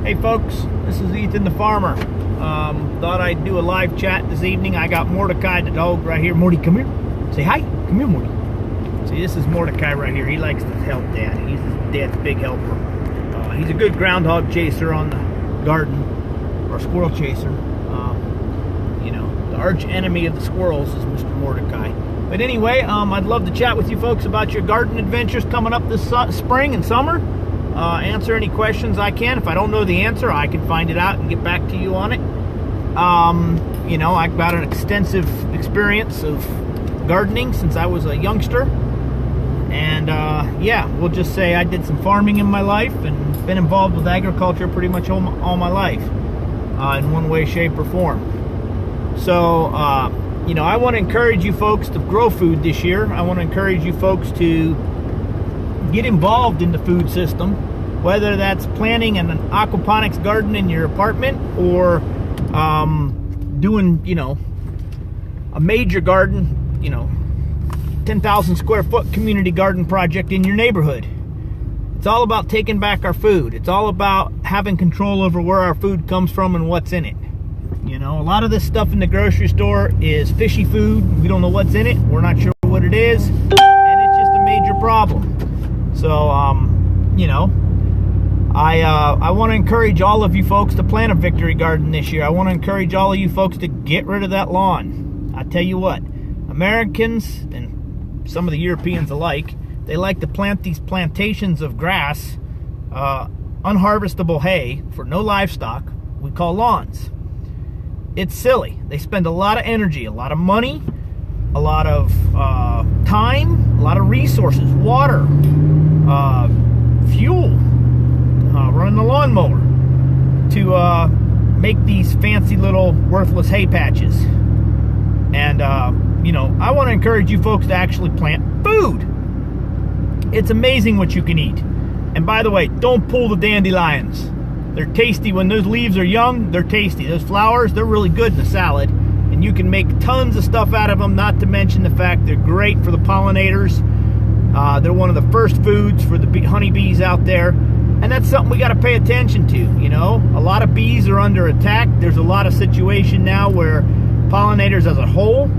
Hey folks, this is Ethan the farmer. Thought I'd do a live chat this evening. I got Mordecai the dog right here. Morty, come here. Say hi. Come here, Morty. See, this is Mordecai right here. He likes to help Dad. He's Dad's big helper. He's a good groundhog chaser on the garden, or squirrel chaser. You know, the arch enemy of the squirrels is Mr. Mordecai. But anyway, I'd love to chat with you folks about your garden adventures coming up this spring and summer. Answer any questions I can. If I don't know the answer, I can find it out and get back to you on it. You know, I've got an extensive experience of gardening since I was a youngster. And yeah, we'll just say I did some farming in my life and been involved with agriculture pretty much all my life in one way, shape, or form. So, you know, I want to encourage you folks to grow food this year. I want to encourage you folks to get involved in the food system, whether that's planting an aquaponics garden in your apartment or doing, you know, a major garden, you know, 10,000 square foot community garden project in your neighborhood. It's all about taking back our food. It's all about having control over where our food comes from and what's in it. You know, a lot of this stuff in the grocery store is fishy food. We don't know what's in it. We're not sure what it is. And it's just a major problem. So, you know, I want to encourage all of you folks to plant a victory garden this year. I want to encourage all of you folks to get rid of that lawn. I tell you what, Americans and some of the Europeans alike, they like to plant these plantations of grass, unharvestable hay for no livestock, we call lawns. It's silly. They spend a lot of energy, a lot of money, a lot of time, a lot of resources, water, fuel, running the lawnmower to make these fancy little worthless hay patches. And, you know, I want to encourage you folks to actually plant food. It's amazing what you can eat. And by the way, don't pull the dandelions. They're tasty. When those leaves are young, they're tasty. Those flowers, they're really good in a salad. And you can make tons of stuff out of them, not to mention the fact they're great for the pollinators. They're one of the first foods for the honeybees out there. And that's something we got to pay attention to, you know. A lot of bees are under attack. There's a lot of situation now where pollinators as a whole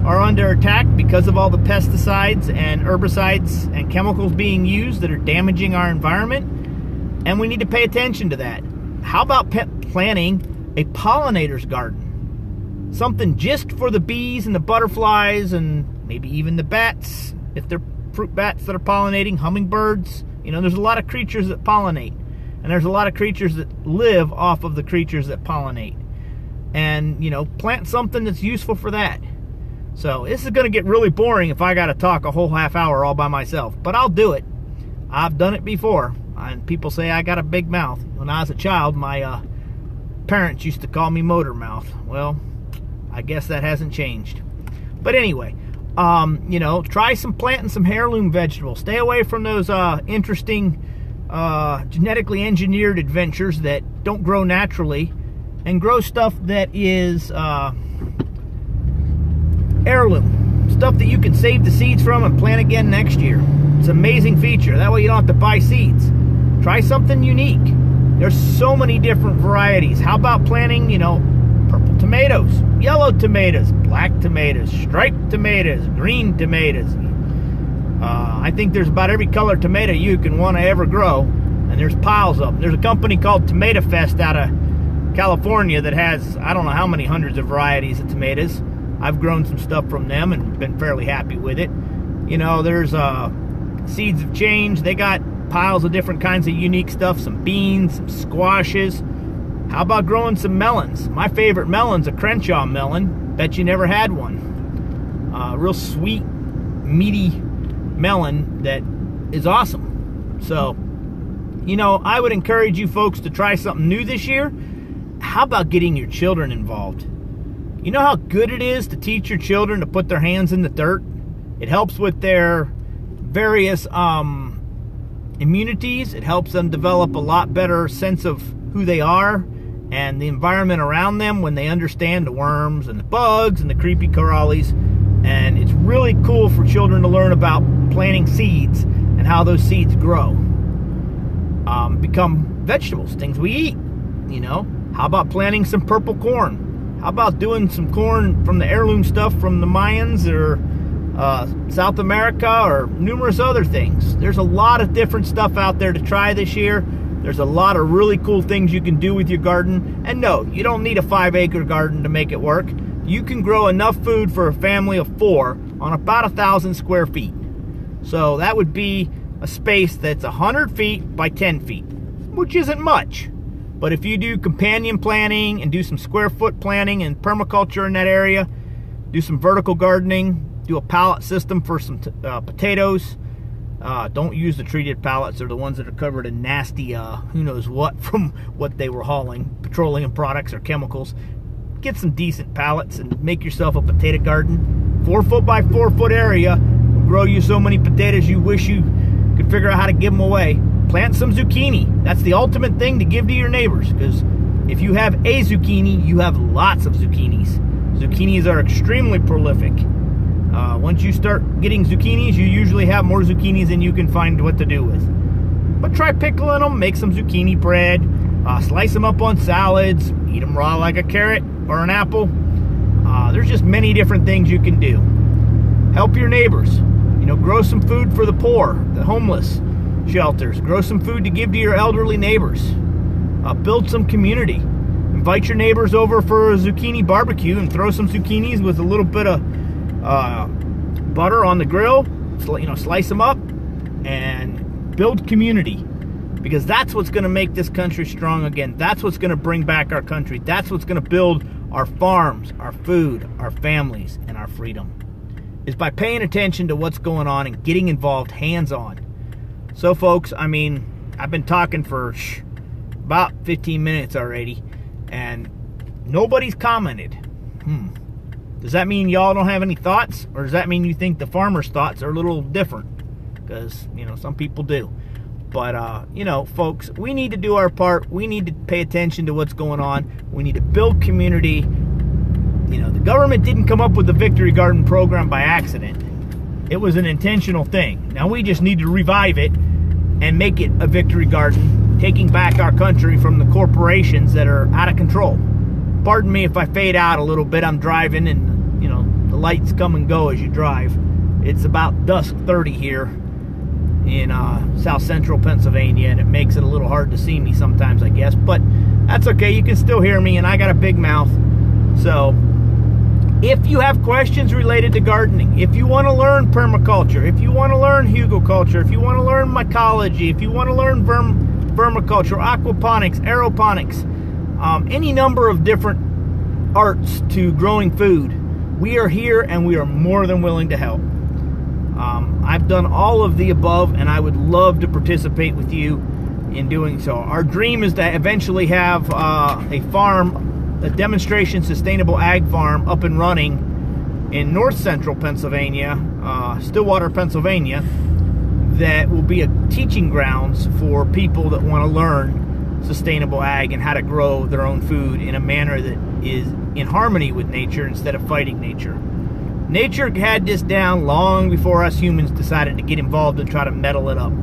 are under attack because of all the pesticides and herbicides and chemicals being used that are damaging our environment. And we need to pay attention to that. How about planting a pollinator's garden? Something just for the bees and the butterflies and maybe even the bats, if they're fruit bats that are pollinating, hummingbirds. You know, there's a lot of creatures that pollinate. And there's a lot of creatures that live off of the creatures that pollinate. And, you know, plant something that's useful for that. So this is going to get really boring if I got to talk a whole half hour all by myself. But I'll do it. I've done it before. And people say I got a big mouth. When I was a child, my parents used to call me motor mouth. Well, I guess that hasn't changed. But anyway, you know, try planting some heirloom vegetables. Stay away from those interesting genetically engineered adventures that don't grow naturally, and grow stuff that is heirloom. Stuff that you can save the seeds from and plant again next year. It's an amazing feature. That way you don't have to buy seeds. Try something unique. There's so many different varieties. How about planting, you know, purple tomatoes, yellow tomatoes, black tomatoes, striped tomatoes, green tomatoes. I think there's about every color tomato you can want to ever grow, and there's piles of them. There's a company called Tomato Fest out of California that has, I don't know how many hundreds of varieties of tomatoes. I've grown some stuff from them and been fairly happy with it. You know, there's Seeds of Change. They got piles of different kinds of unique stuff, some beans, some squashes. How about growing some melons? My favorite melon's a Crenshaw melon. Bet you never had one. Real sweet, meaty melon that is awesome. So, you know, I would encourage you folks to try something new this year. How about getting your children involved? You know how good it is to teach your children to put their hands in the dirt? It helps with their various immunities. It helps them develop a lot better sense of who they are and the environment around them when they understand the worms and the bugs and the creepy crawlies. And it's really cool for children to learn about planting seeds and how those seeds grow, become vegetables, things we eat. You know, how about planting some purple corn? How about doing some corn from the heirloom stuff from the Mayans or South America or numerous other things? There's a lot of different stuff out there to try this year. There's a lot of really cool things you can do with your garden. And no, you don't need a 5-acre garden to make it work. You can grow enough food for a family of 4 on about 1,000 square feet. So that would be a space that's 100 feet by 10 feet, which isn't much. But if you do companion planting and do some square foot planting and permaculture in that area, do some vertical gardening, do a pallet system for some potatoes. Don't use the treated pallets. They're the ones that are covered in nasty, who knows what, from what they were hauling, petroleum products or chemicals. Get some decent pallets and make yourself a potato garden. 4 foot by 4 foot area will grow you so many potatoes you wish you could figure out how to give them away. Plant some zucchini. That's the ultimate thing to give to your neighbors, because if you have a zucchini, you have lots of zucchinis. Zucchinis are extremely prolific. Once you start getting zucchinis, you usually have more zucchinis than you can find what to do with. But try pickling them, make some zucchini bread, slice them up on salads, eat them raw like a carrot or an apple. There's just many different things you can do. Help your neighbors. You know, grow some food for the poor, the homeless shelters. Grow some food to give to your elderly neighbors. Build some community. Invite your neighbors over for a zucchini barbecue and throw some zucchinis with a little bit of butter on the grill. You know, slice them up and build community, because that's what's going to make this country strong again. That's what's going to bring back our country. That's what's going to build our farms, our food, our families, and our freedom, is by paying attention to what's going on and getting involved hands-on. So folks, I mean, I've been talking for about 15 minutes already, and nobody's commented. Does that mean y'all don't have any thoughts? Or does that mean you think the farmer's thoughts are a little different? Because, you know, some people do. But, you know, folks, we need to do our part. We need to pay attention to what's going on. We need to build community. You know, the government didn't come up with the Victory Garden program by accident. It was an intentional thing. Now we just need to revive it and make it a Victory Garden, taking back our country from the corporations that are out of control. Pardon me if I fade out a little bit. I'm driving and, you know, the lights come and go as you drive. It's about dusk 30 here in south central Pennsylvania, and it makes it a little hard to see me sometimes, I guess. But that's okay. You can still hear me, and I got a big mouth. So if you have questions related to gardening, if you want to learn permaculture, if you want to learn hugelkultur, if you want to learn mycology, if you want to learn vermiculture, aquaponics, aeroponics, any number of different arts to growing food, we are here and we are more than willing to help. I've done all of the above, and I would love to participate with you in doing so. Our dream is to eventually have a farm, a demonstration sustainable ag farm up and running in north central Pennsylvania, Stillwater, Pennsylvania, that will be a teaching grounds for people that want to learn sustainable ag and how to grow their own food in a manner that is in harmony with nature instead of fighting nature. Nature had this down long before us humans decided to get involved and try to meddle it up.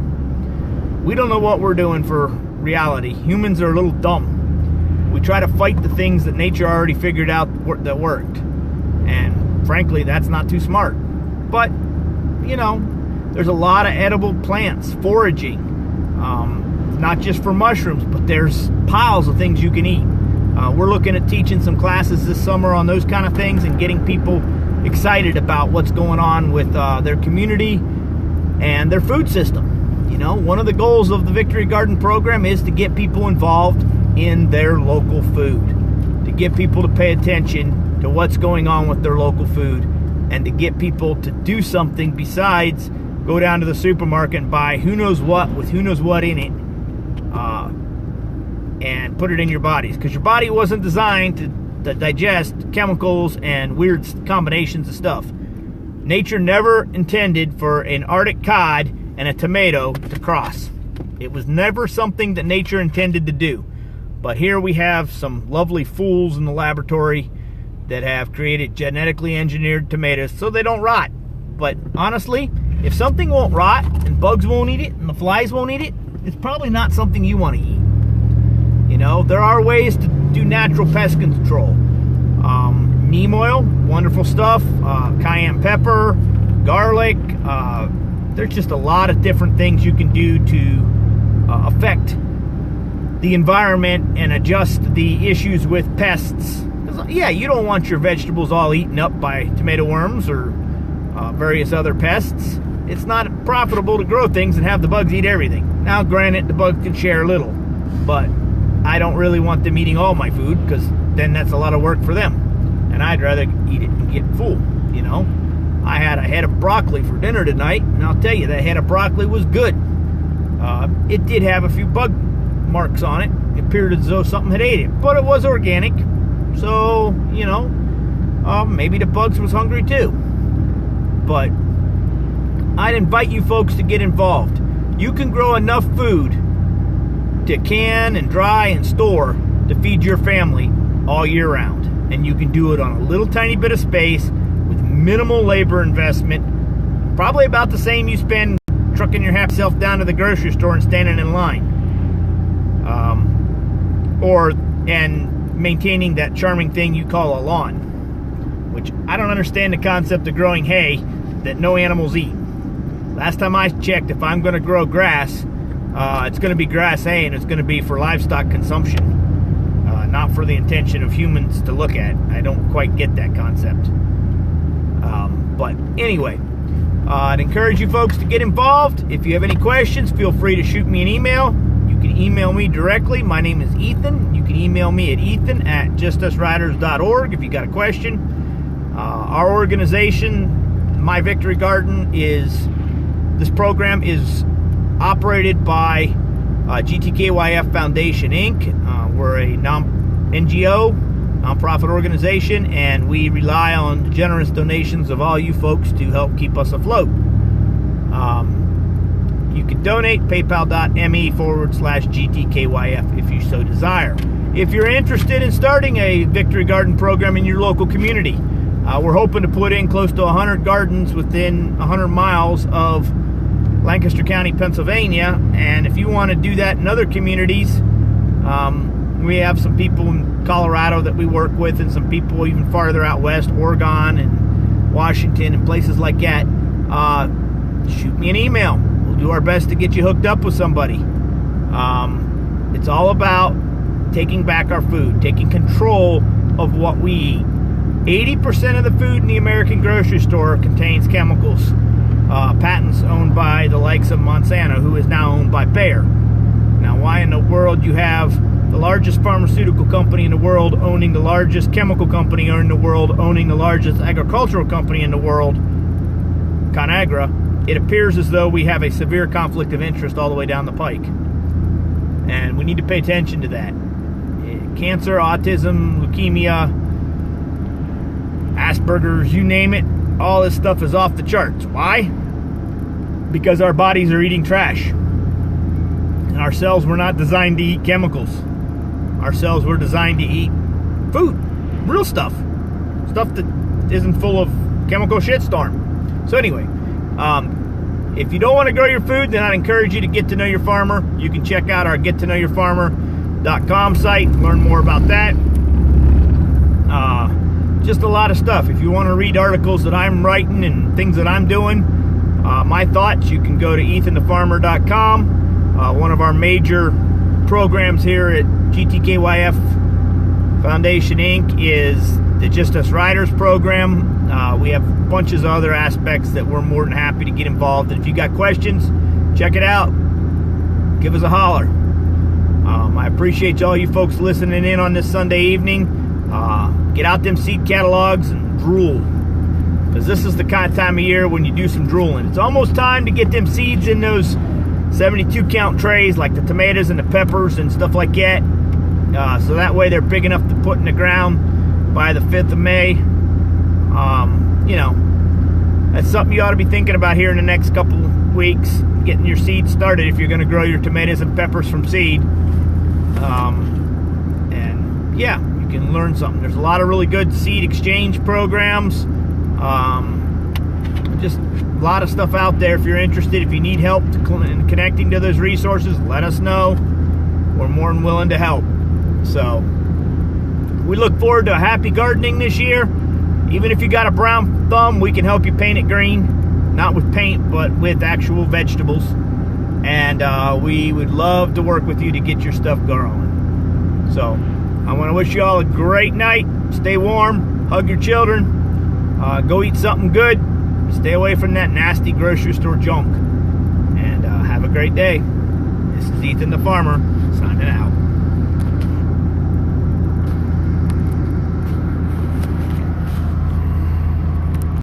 We don't know what we're doing for reality. Humans are a little dumb. We try to fight the things that nature already figured out that worked. And frankly, that's not too smart. But, you know, there's a lot of edible plants, foraging. Not just for mushrooms, but there's piles of things you can eat. We're looking at teaching some classes this summer on those kind of things and getting people excited about what's going on with their community and their food system. You know, one of the goals of the Victory Garden program is to get people involved in their local food, to get people to pay attention to what's going on with their local food, and to get people to do something besides go down to the supermarket and buy who knows what with who knows what in it, and put it in your bodies, because your body wasn't designed to digest chemicals and weird combinations of stuff. Nature never intended for an Arctic cod and a tomato to cross. It was never something that nature intended to do. But here we have some lovely fools in the laboratory that have created genetically engineered tomatoes so they don't rot. But honestly, if something won't rot and bugs won't eat it and the flies won't eat it, it's probably not something you want to eat. You know, there are ways to do natural pest control. Neem oil, wonderful stuff. Cayenne pepper, garlic. There's just a lot of different things you can do to affect the environment and adjust the issues with pests. Yeah, you don't want your vegetables all eaten up by tomato worms or various other pests. It's not profitable to grow things and have the bugs eat everything. Now, granted, the bugs can share a little, but I don't really want them eating all my food, because then that's a lot of work for them. And I'd rather eat it and get full, you know. I had a head of broccoli for dinner tonight, and I'll tell you, that head of broccoli was good. It did have a few bug marks on it. It appeared as though something had ate it, but it was organic. So, you know, maybe the bugs was hungry too. But I'd invite you folks to get involved. You can grow enough food to can and dry and store to feed your family all year round. And you can do it on a little tiny bit of space with minimal labor investment. Probably about the same you spend trucking your half self down to the grocery store and standing in line. And maintaining that charming thing you call a lawn. Which I don't understand the concept of growing hay that no animals eat. Last time I checked, if I'm going to grow grass, it's going to be grass hay, and it's going to be for livestock consumption. Not for the intention of humans to look at. I don't quite get that concept. But anyway, I'd encourage you folks to get involved. If you have any questions, feel free to shoot me an email. You can email me directly. My name is Ethan. You can email me at ethan@justusriders.org if you got a question. Our organization, My Victory Garden, this program is operated by GTKYF Foundation, Inc. We're a NGO, nonprofit organization, and we rely on the generous donations of all you folks to help keep us afloat. You can donate, paypal.me/GTKYF if you so desire. If you're interested in starting a Victory Garden program in your local community, we're hoping to put in close to 100 gardens within 100 miles of Lancaster County, Pennsylvania. And if you want to do that in other communities, we have some people in Colorado that we work with, and some people even farther out west, Oregon and Washington and places like that. Shoot me an email. We'll do our best to get you hooked up with somebody. It's all about taking back our food, taking control of what we eat. 80% of the food in the American grocery store contains chemicals. Patents owned by the likes of Monsanto, who is now owned by Bayer. Now, why in the world you have the largest pharmaceutical company in the world owning the largest chemical company in the world, owning the largest agricultural company in the world, ConAgra, it appears as though we have a severe conflict of interest all the way down the pike. And we need to pay attention to that. Cancer, autism, leukemia, Asperger's, you name it, all this stuff is off the charts. Why? Because our bodies are eating trash. And our cells were not designed to eat chemicals. Our cells were designed to eat food, real stuff. Stuff that isn't full of chemical shitstorm. So anyway, if you don't want to grow your food, then I'd encourage you to get to know your farmer. You can check out our gettoknowyourfarmer.com site, learn more about that. Just a lot of stuff. If you want to read articles that I'm writing and things that I'm doing, my thoughts, you can go to ethanthefarmer.com. One of our major programs here at GTKYF Foundation Inc. is the Just Us Riders program. We have bunches of other aspects that we're more than happy to get involved in. If you got questions, check it out. Give us a holler. I appreciate all you folks listening in on this Sunday evening. Get out them seed catalogs and drool, because this is the kind of time of year when you do some drooling. It's almost time to get them seeds in those 72 count trays, like the tomatoes and the peppers and stuff like that, so that way they're big enough to put in the ground by the 5th of May. You know, that's something you ought to be thinking about here in the next couple weeks, getting your seeds started if you're going to grow your tomatoes and peppers from seed. And yeah, you can learn something. There's a lot of really good seed exchange programs. Just a lot of stuff out there. If you're interested, if you need help in connecting to those resources, let us know. We're more than willing to help. So we look forward to a happy gardening this year. Even if you got a brown thumb, we can help you paint it green. Not with paint, but with actual vegetables. And we would love to work with you to get your stuff growing. So I want to wish you all a great night. Stay warm, hug your children, go eat something good, stay away from that nasty grocery store junk, and have a great day. This is Ethan the Farmer, signing out.